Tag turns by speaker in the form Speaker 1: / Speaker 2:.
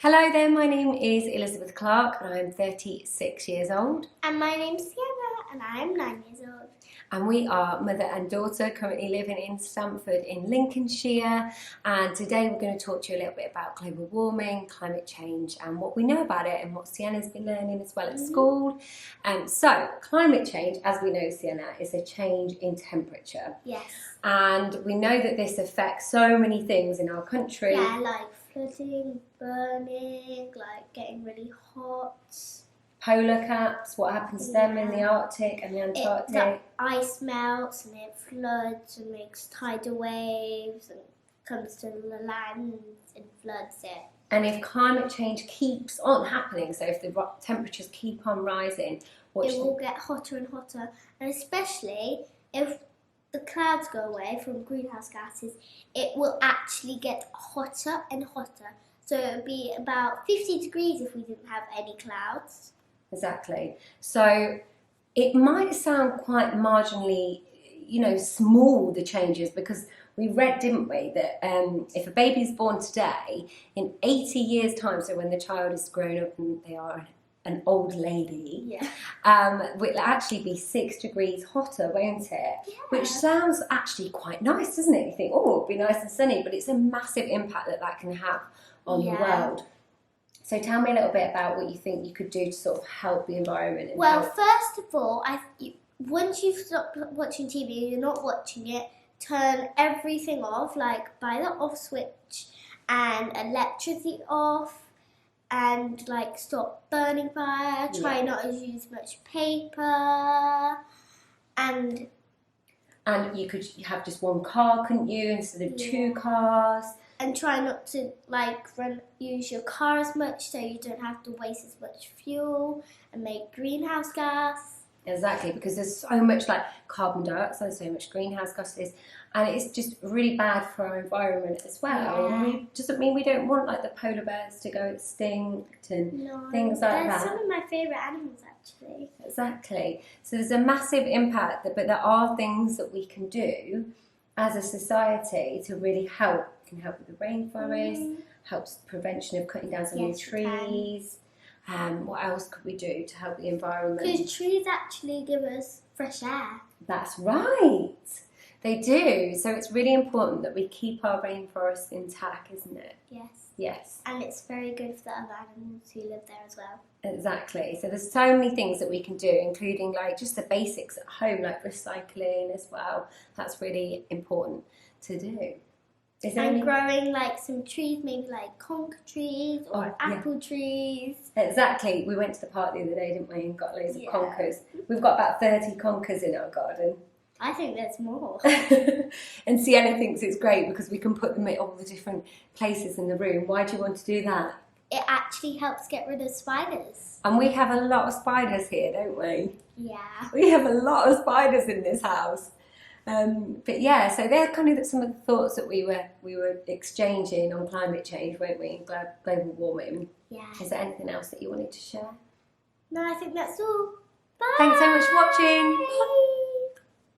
Speaker 1: Hello there, my name is Elizabeth Clarke and I'm 36 years old.
Speaker 2: And my name's Sienna and I'm 9 years old.
Speaker 1: And we are mother and daughter, currently living in Stamford in Lincolnshire. And today we're going to talk to you a little bit about global warming, climate change and what we know about it and what Sienna's been learning as well at school. So climate change, as we know, Sienna, is a change in temperature.
Speaker 2: Yes.
Speaker 1: And we know that this affects so many things in our country.
Speaker 2: Yeah, like flooding, burning, like getting really hot.
Speaker 1: Polar caps, what happens to them in the Arctic and the Antarctic.
Speaker 2: The ice melts and it floods and makes tidal waves and comes to the land and floods it.
Speaker 1: And if climate change keeps on happening, so if the temperatures keep on rising,
Speaker 2: it will get hotter and hotter, and especially if the clouds go away from greenhouse gases, it will actually get hotter and hotter. So it would be about 50 degrees if we didn't have any clouds.
Speaker 1: Exactly. So it might sound quite marginally, small, the changes, because we read, didn't we, that if a baby is born today, in 80 years' time, so when the child is grown up and they are an old lady, will actually be 6 degrees hotter, won't it?
Speaker 2: Yeah.
Speaker 1: Which sounds actually quite nice, doesn't it? You think, oh, it'll be nice and sunny, but it's a massive impact that can have on the world. So tell me a little bit about what you think you could do to sort of help the environment.
Speaker 2: Well, first of all, once you've stopped watching TV and you're not watching it, turn everything off, like buy the off switch and electricity off, and like stop burning fire, try not to use much paper, and
Speaker 1: you could have just one car, couldn't you, instead of 2 cars?
Speaker 2: And try not to use your car as much, so you don't have to waste as much fuel and make greenhouse gas.
Speaker 1: Exactly, because there's so much like carbon dioxide, so much greenhouse gases, and it's just really bad for our environment as well.
Speaker 2: Yeah.
Speaker 1: And doesn't mean we don't want like the polar bears to go extinct and things like that.
Speaker 2: They're some of my favourite animals, actually.
Speaker 1: Exactly. So there's a massive impact, but there are things that we can do as a society to really help. It can help with the rainforest, helps prevention of cutting down so many trees. What else could we do to help the environment?
Speaker 2: Because trees actually give us fresh air.
Speaker 1: That's right. They do. So it's really important that we keep our rainforests intact, isn't it?
Speaker 2: Yes.
Speaker 1: Yes.
Speaker 2: And it's very good for the other animals who live there as well.
Speaker 1: Exactly. So there's so many things that we can do, including like just the basics at home, like recycling as well. That's really important to do.
Speaker 2: And growing like some trees, maybe like conker trees or apple trees.
Speaker 1: Exactly. We went to the park the other day, didn't we, and got loads of conkers. We've got about 30 conkers in our garden.
Speaker 2: I think there's more.
Speaker 1: And Sienna thinks it's great because we can put them at all the different places in the room. Why do you want to do that?
Speaker 2: It actually helps get rid of spiders.
Speaker 1: And we have a lot of spiders here, don't we?
Speaker 2: Yeah.
Speaker 1: We have a lot of spiders in this house. But yeah, so they're kind of some of the thoughts that we were exchanging on climate change, weren't we? Global warming.
Speaker 2: Yeah.
Speaker 1: Is there anything else that you wanted to share?
Speaker 2: No, I think that's all. Bye.
Speaker 1: Thanks so much for watching.
Speaker 2: Bye.